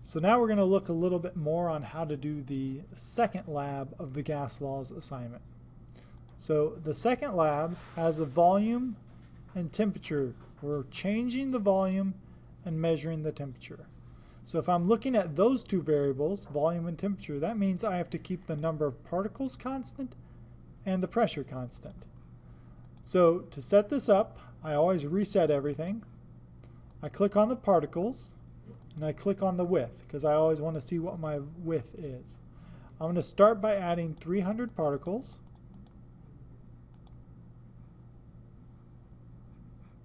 So now we're going to look a little bit more on how to do the second lab of the gas laws assignment. So the second lab has a volume and temperature. We're changing the volume and measuring the temperature. So if I'm looking at those two variables, volume and temperature, that means I have to keep the number of particles constant and the pressure constant. So to set this up, I always reset everything. I click on the particles and I click on the width because I always want to see what my width is. I'm going to start by adding 300 particles.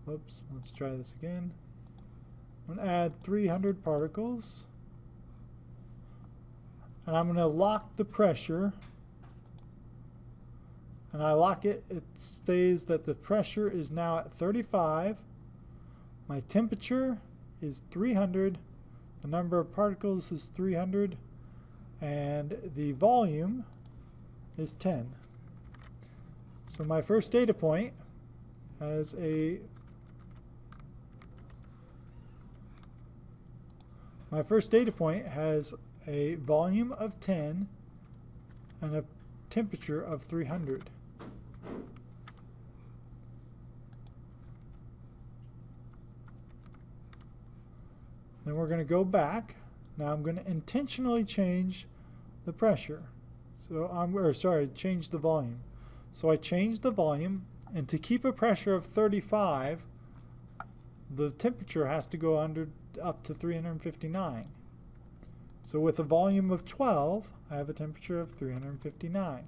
Oops, let's try this again. I'm going to add 300 particles. And I'm going to lock the pressure. And I lock it, it stays that the pressure is now at 35. My temperature is 300. The number of particles is 300. And the volume is 10. So my first data point has a volume of 10 and a temperature of 300. Then we're going to go back. Now I'm going to intentionally change the pressure. So change the volume. So I changed the volume, and to keep a pressure of 35, the temperature has to go up to 359. So with a volume of 12, I have a temperature of 359.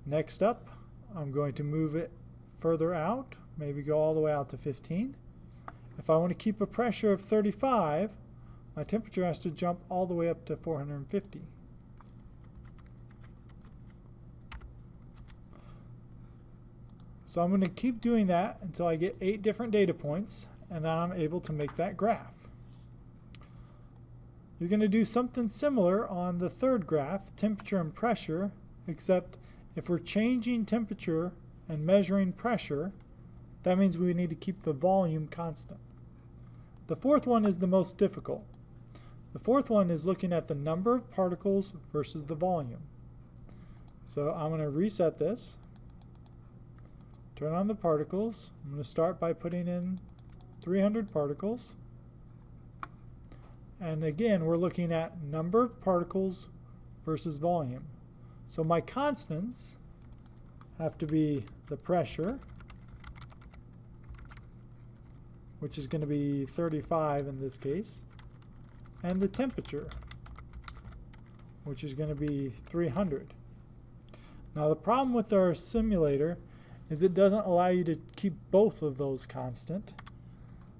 Next up, I'm going to move it further out, maybe go all the way out to 15. If I want to keep a pressure of 35, my temperature has to jump all the way up to 450. So I'm going to keep doing that until I get 8 different data points, and then I'm able to make that graph. You're going to do something similar on the third graph, temperature and pressure, except if we're changing temperature and measuring pressure, that means we need to keep the volume constant. The fourth one is the most difficult. The fourth one is looking at the number of particles versus the volume. So I'm going to reset this. Turn on the particles. I'm going to start by putting in 300 particles. And again, we're looking at number of particles versus volume. So my constants have to be the pressure, which is going to be 35 in this case, and the temperature, which is going to be 300. Now the problem with our simulator is it doesn't allow you to keep both of those constant.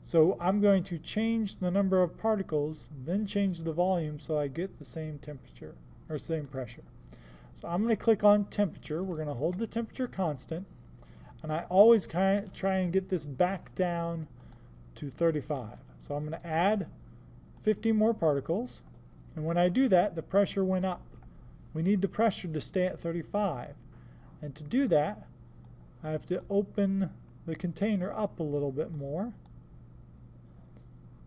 So I'm going to change the number of particles, then change the volume so I get the same temperature, or same pressure. So I'm going to click on temperature. We're going to hold the temperature constant. And I always try and get this back down to 35. So I'm going to add 50 more particles. And when I do that, the pressure went up. We need the pressure to stay at 35. And to do that, I have to open the container up a little bit more.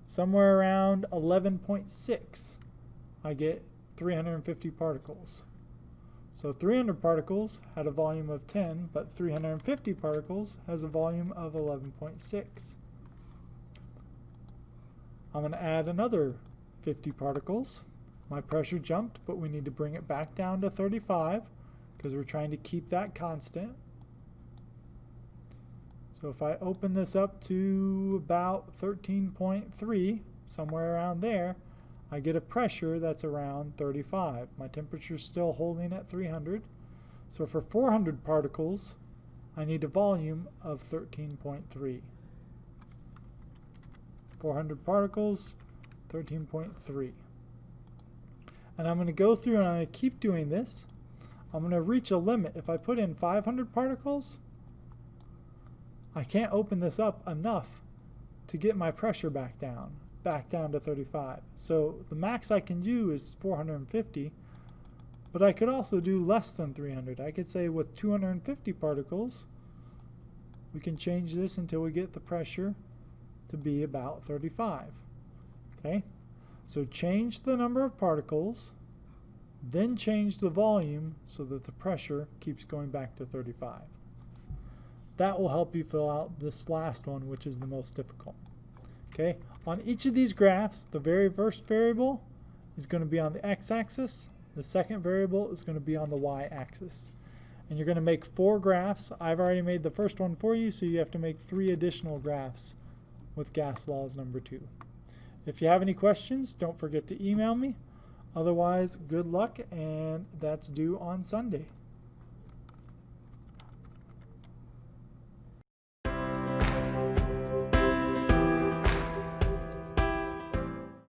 Somewhere around 11.6, I get 350 particles. So 300 particles had a volume of 10, but 350 particles has a volume of 11.6. I'm going to add another 50 particles. My pressure jumped, but we need to bring it back down to 35 because we're trying to keep that constant. So if I open this up to about 13.3, somewhere around there, I get a pressure that's around 35. My temperature is still holding at 300. So for 400 particles, I need a volume of 13.3. 400 particles, 13.3. And I'm going to go through and I'm going to keep doing this. I'm going to reach a limit. If I put in 500 particles, I can't open this up enough to get my pressure back down to 35. So the max I can do is 450, but I could also do less than 300. I could say with 250 particles, we can change this until we get the pressure to be about 35. Okay, so change the number of particles, then change the volume so that the pressure keeps going back to 35. That will help you fill out this last one, which is the most difficult. Okay, on each of these graphs, the very first variable is going to be on the x-axis, the second variable is going to be on the y-axis. And you're going to make 4 graphs. I've already made the first one for you, so you have to make 3 additional graphs with gas laws number 2. If you have any questions, don't forget to email me. Otherwise, good luck, and that's due on Sunday.